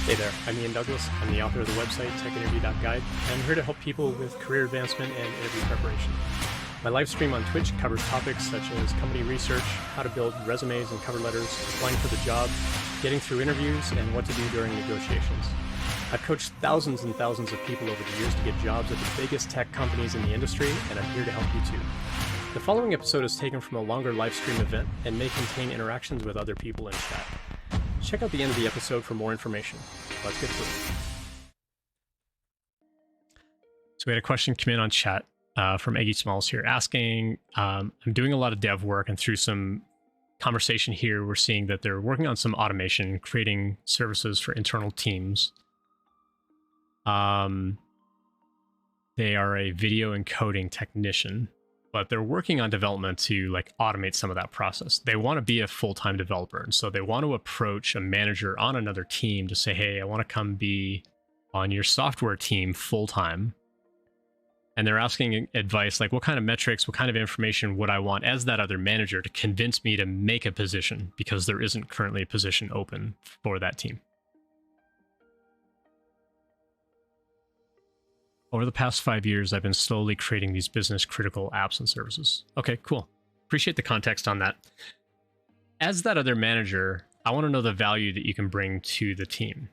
Hey there, I'm Ian Douglas. I'm the author of the website techinterview.guide, and I'm here to help people with career advancement and interview preparation. My live stream on Twitch covers topics such as company research, how to build resumes and cover letters, applying for the job, getting through interviews, and what to do during negotiations. I've coached thousands and thousands of people over the years to get jobs at the biggest tech companies in the industry, and I'm here to help you too. The following episode is taken from a longer live stream event and may contain interactions with other people in chat. Check out the end of the episode for more information. Let's get to it. So we had a question come in on chat from Eggy Smalls here asking, I'm doing a lot of dev work, and through some conversation here, we're seeing that they're working on some automation, creating services for internal teams. They are a video encoding technician, but they're working on development to like automate some of that process. They want to be a full-time developer. And so they want to approach a manager on another team to say, hey, I want to come be on your software team full-time. And they're asking advice like, what kind of metrics, what kind of information would I want as that other manager to convince me to make a position, because there isn't currently a position open for that team. Over the past 5 years, I've been slowly creating these business critical apps and services. Okay, cool. Appreciate the context on that. As that other manager, I want to know the value that you can bring to the team.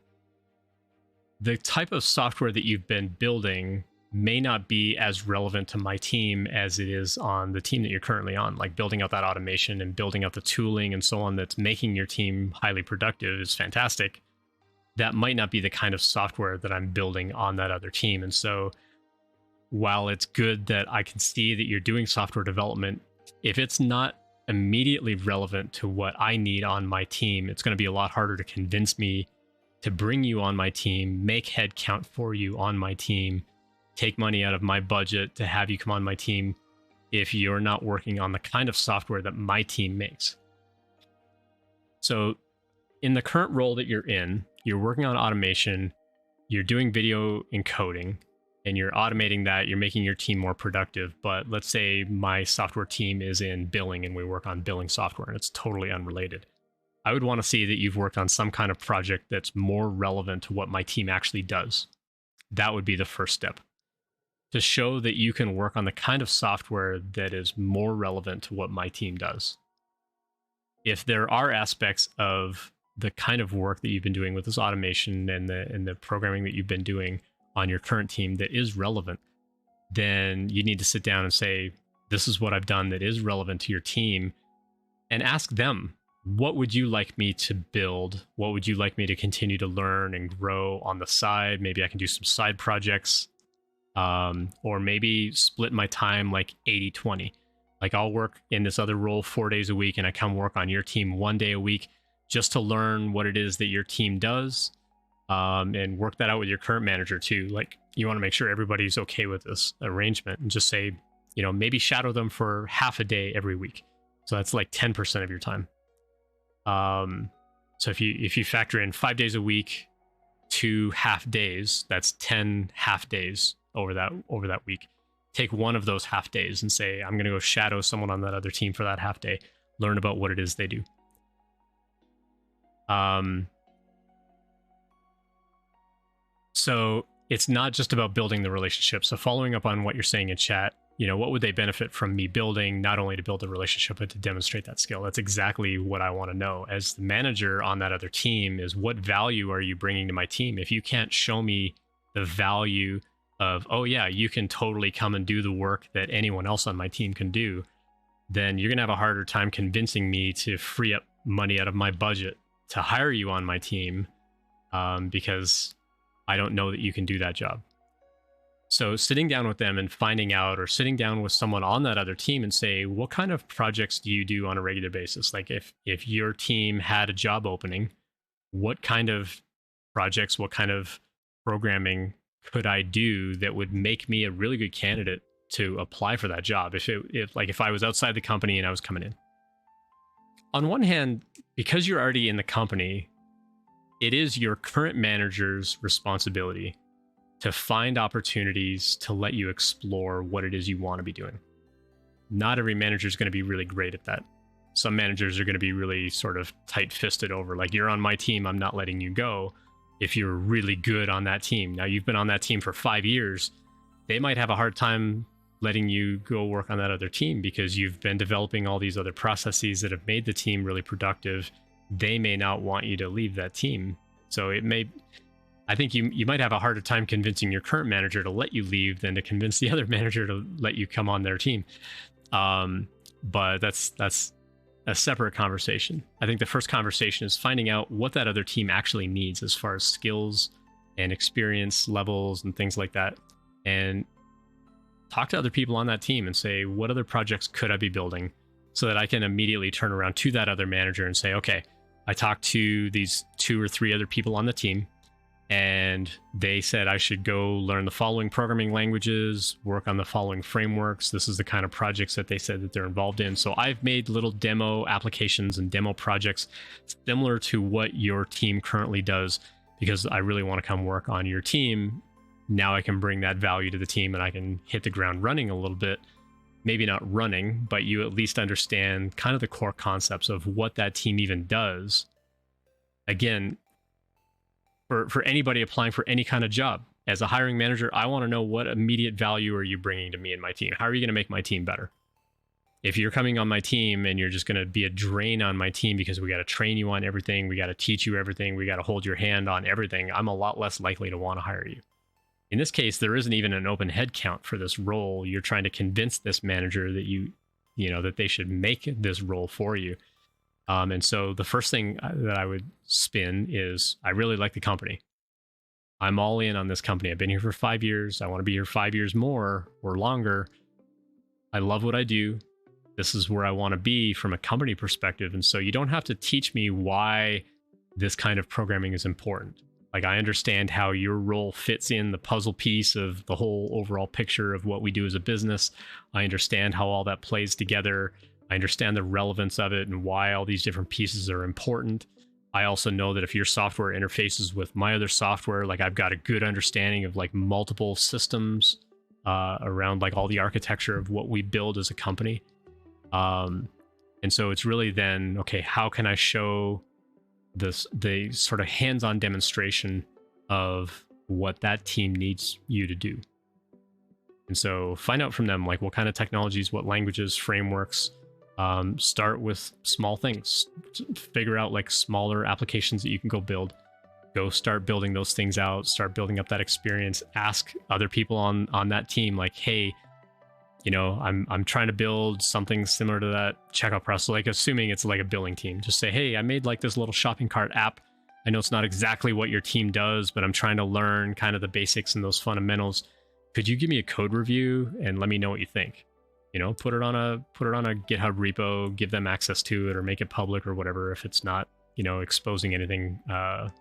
The type of software that you've been building may not be as relevant to my team as it is on the team that you're currently on. Like building out that automation and building out the tooling and so on that's making your team highly productive is fantastic. That might not be the kind of software that I'm building on that other team. And so while it's good that I can see that you're doing software development, if it's not immediately relevant to what I need on my team, it's going to be a lot harder to convince me to bring you on my team, make headcount for you on my team, take money out of my budget to have you come on my team if you're not working on the kind of software that my team makes. So in the current role that you're in, you're working on automation, you're doing video encoding, and you're automating that, you're making your team more productive. But let's say my software team is in billing and we work on billing software and it's totally unrelated. I would want to see that you've worked on some kind of project that's more relevant to what my team actually does. That would be the first step, to show that you can work on the kind of software that is more relevant to what my team does. If there are aspects of the kind of work that you've been doing with this automation and the programming that you've been doing on your current team that is relevant, then you need to sit down and say, this is what I've done that is relevant to your team, and ask them, what would you like me to build? What would you like me to continue to learn and grow on the side? Maybe I can do some side projects, or maybe split my time like 80-20. Like I'll work in this other role 4 days a week and I come work on your team 1 day a week, just to learn what it is that your team does, and work that out with your current manager too. Like you want to make sure everybody's okay with this arrangement, and just say, you know, maybe shadow them for half a day every week. So that's like 10% of your time. So if you factor in 5 days a week, 2 half days, that's 10 half days over that week. Take one of those half days and say, I'm going to go shadow someone on that other team for that half day, learn about what it is they do. So it's not just about building the relationship. So following up on what you're saying in chat, you know, what would they benefit from me building, not only to build a relationship, but to demonstrate that skill? That's exactly what I want to know as the manager on that other team, is what value are you bringing to my team? If you can't show me the value of, oh yeah, you can totally come and do the work that anyone else on my team can do, then you're going to have a harder time convincing me to free up money out of my budget to hire you on my team, because I don't know that you can do that job. So sitting down with them and finding out, or sitting down with someone on that other team and say, what kind of projects do you do on a regular basis? Like if your team had a job opening, what kind of projects, what kind of programming could I do that would make me a really good candidate to apply for that job? If I was outside the company and I was coming in. On one hand, because you're already in the company, it is your current manager's responsibility to find opportunities to let you explore what it is you want to be doing. Not every manager is going to be really great at that. Some managers are going to be really sort of tight-fisted over, like, you're on my team, I'm not letting you go. if you're really good on that team. Now, you've been on that team for 5 years, they might have a hard time letting you go work on that other team because you've been developing all these other processes that have made the team really productive. They may not want you to leave that team. So I think you might have a harder time convincing your current manager to let you leave than to convince the other manager to let you come on their team. But that's a separate conversation. I think the first conversation is finding out what that other team actually needs as far as skills and experience levels and things like that. And talk to other people on that team and say, what other projects could I be building, so that I can immediately turn around to that other manager and say, okay, I talked to these 2 or 3 other people on the team, and they said I should go learn the following programming languages, work on the following frameworks. This is the kind of projects that they said that they're involved in. So I've made little demo applications and demo projects similar to what your team currently does, because I really want to come work on your team. Now I can bring that value to the team and I can hit the ground running a little bit. Maybe not running, but you at least understand kind of the core concepts of what that team even does. Again, for anybody applying for any kind of job, as a hiring manager, I want to know, what immediate value are you bringing to me and my team? How are you going to make my team better? If you're coming on my team and you're just going to be a drain on my team because we got to train you on everything, we got to teach you everything, we got to hold your hand on everything, I'm a lot less likely to want to hire you. In this case, there isn't even an open head count for this role. You're trying to convince this manager that that they should make this role for you. And so the first thing that I would spin is, I really like the company. I'm all in on this company. I've been here for 5 years. I want to be here 5 years more or longer. I love what I do. This is where I want to be from a company perspective. And so you don't have to teach me why this kind of programming is important. Like, I understand how your role fits in the puzzle piece of the whole overall picture of what we do as a business. I understand how all that plays together. I understand the relevance of it and why all these different pieces are important. I also know that if your software interfaces with my other software, like, I've got a good understanding of like multiple systems around like all the architecture of what we build as a company. And so it's really then, okay, how can I show the sort of hands-on demonstration of what that team needs you to do? And so find out from them, like, what kind of technologies, what languages, frameworks. Start with small things. Figure out like smaller applications that you can go build. Go start building those things out. Start building up that experience. Ask other people on that team, like, hey, I'm trying to build something similar to that checkout process. So, like, assuming it's like a billing team, just say, hey, I made like this little shopping cart app. I know it's not exactly what your team does, but I'm trying to learn kind of the basics and those fundamentals. Could you give me a code review and let me know what you think? Put it on a GitHub repo, give them access to it, or make it public or whatever, if it's not, exposing anything, that's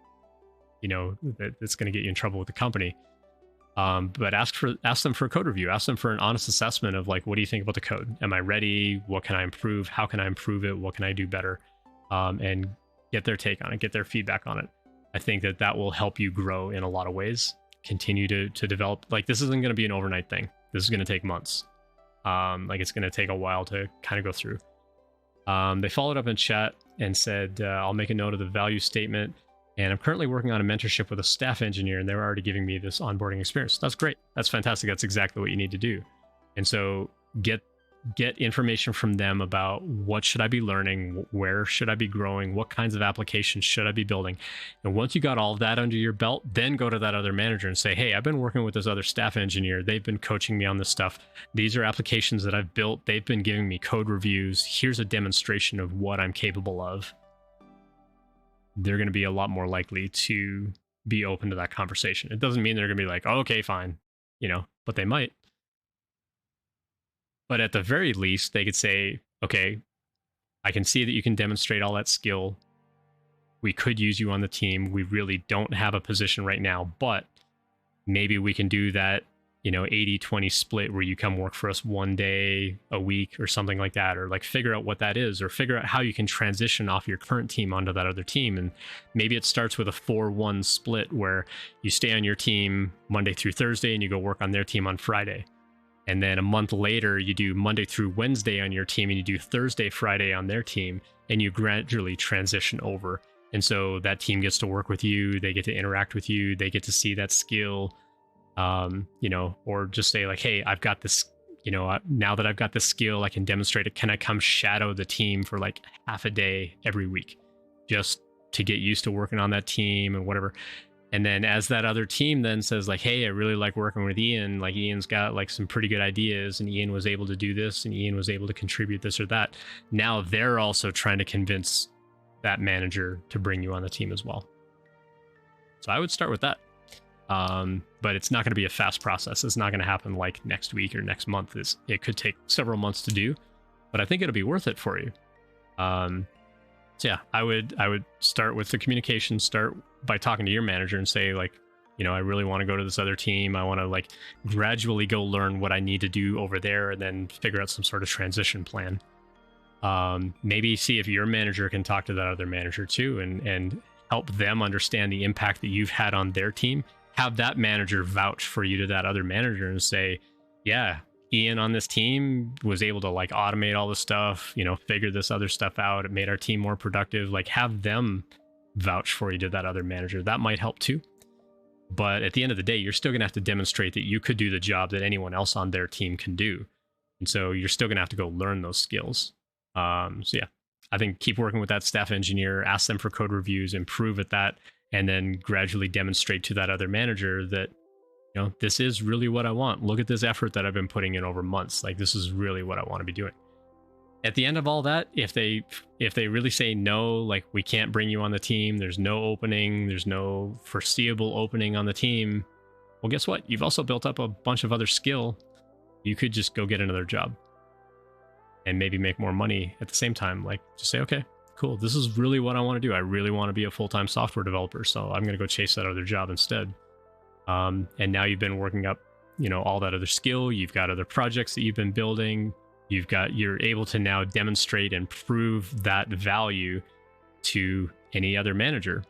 going to get you in trouble with the company. But ask them for a code review. Ask them for an honest assessment of like, what do you think about the code? Am I ready? What can I improve? How can I improve it? What can I do better? And get their take on it, get their feedback on it. I think that will help you grow in a lot of ways. Continue to develop. Like, this isn't going to be an overnight thing. This is going to take months. It's going to take a while to kind of go through. They followed up in chat and said, I'll make a note of the value statement. And I'm currently working on a mentorship with a staff engineer, and they're already giving me this onboarding experience. That's great. That's fantastic. That's exactly what you need to do. And so get information from them about what should I be learning, where should I be growing, what kinds of applications should I be building. And once you got all of that under your belt, then go to that other manager and say, hey, I've been working with this other staff engineer. They've been coaching me on this stuff. These are applications that I've built. They've been giving me code reviews. Here's a demonstration of what I'm capable of. They're going to be a lot more likely to be open to that conversation. It doesn't mean they're going to be like, oh, okay, fine, but they might. But at the very least, they could say, okay, I can see that you can demonstrate all that skill. We could use you on the team. We really don't have a position right now, but maybe we can do that, 80-20 split where you come work for us 1 day a week or something like that, or like figure out what that is, or figure out how you can transition off your current team onto that other team. And maybe it starts with a 4-1 split where you stay on your team Monday through Thursday and you go work on their team on Friday. And then a month later, you do Monday through Wednesday on your team and you do Thursday, Friday on their team, and you gradually transition over. And so that team gets to work with you, they get to interact with you, they get to see that skill, or just say like, hey, I've got this, now that I've got this skill, I can demonstrate it. Can I come shadow the team for like half a day every week just to get used to working on that team and whatever. And then as that other team then says like, hey, I really like working with Ian, like Ian's got like some pretty good ideas and Ian was able to do this and Ian was able to contribute this or that. Now they're also trying to convince that manager to bring you on the team as well. So I would start with that. But it's not going to be a fast process. It's not going to happen like next week or next month. It could take several months to do, but I think it'll be worth it for you. So yeah, I would start with the communication, start by talking to your manager and say like, I really want to go to this other team. I want to like gradually go learn what I need to do over there and then figure out some sort of transition plan. Maybe see if your manager can talk to that other manager too and help them understand the impact that you've had on their team. Have that manager vouch for you to that other manager and say, yeah, Ian on this team was able to like automate all this stuff, figure this other stuff out. It made our team more productive. Like have them vouch for you to that other manager. That might help too. But at the end of the day, you're still going to have to demonstrate that you could do the job that anyone else on their team can do. And so you're still going to have to go learn those skills. So yeah, I think keep working with that staff engineer, ask them for code reviews, improve at that, and then gradually demonstrate to that other manager that, this is really what I want. Look at this effort that I've been putting in over months. Like this is really what I want to be doing. At the end of all that, if they really say no, like we can't bring you on the team, there's no opening, there's no foreseeable opening on the team, well, guess what? You've also built up a bunch of other skill. You could just go get another job and maybe make more money at the same time. Like just say, okay, cool. This is really what I want to do. I really want to be a full-time software developer. So I'm going to go chase that other job instead. And now you've been working up, all that other skill. You've got other projects that you've been building. You're able to now demonstrate and prove that value to any other manager.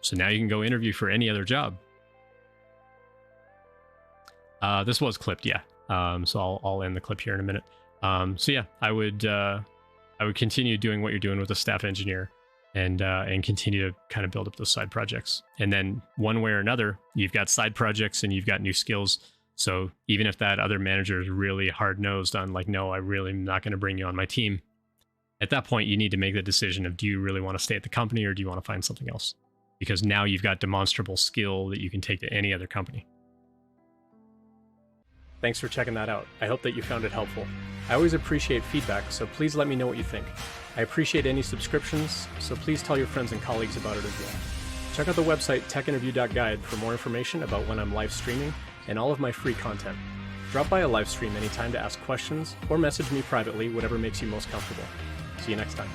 So now you can go interview for any other job. This was clipped, yeah. So I'll end the clip here in a minute. So yeah, I would continue doing what you're doing with a staff engineer and continue to kind of build up those side projects. And then one way or another, you've got side projects and you've got new skills. So even if that other manager is really hard-nosed on like, no, I really am not going to bring you on my team, at that point, you need to make the decision of, do you really want to stay at the company or do you want to find something else? Because now you've got demonstrable skill that you can take to any other company. Thanks for checking that out. I hope that you found it helpful. I always appreciate feedback, so please let me know what you think. I appreciate any subscriptions, so please tell your friends and colleagues about it as well. Check out the website techinterview.guide for more information about when I'm live streaming and all of my free content. Drop by a live stream anytime to ask questions or message me privately, whatever makes you most comfortable. See you next time.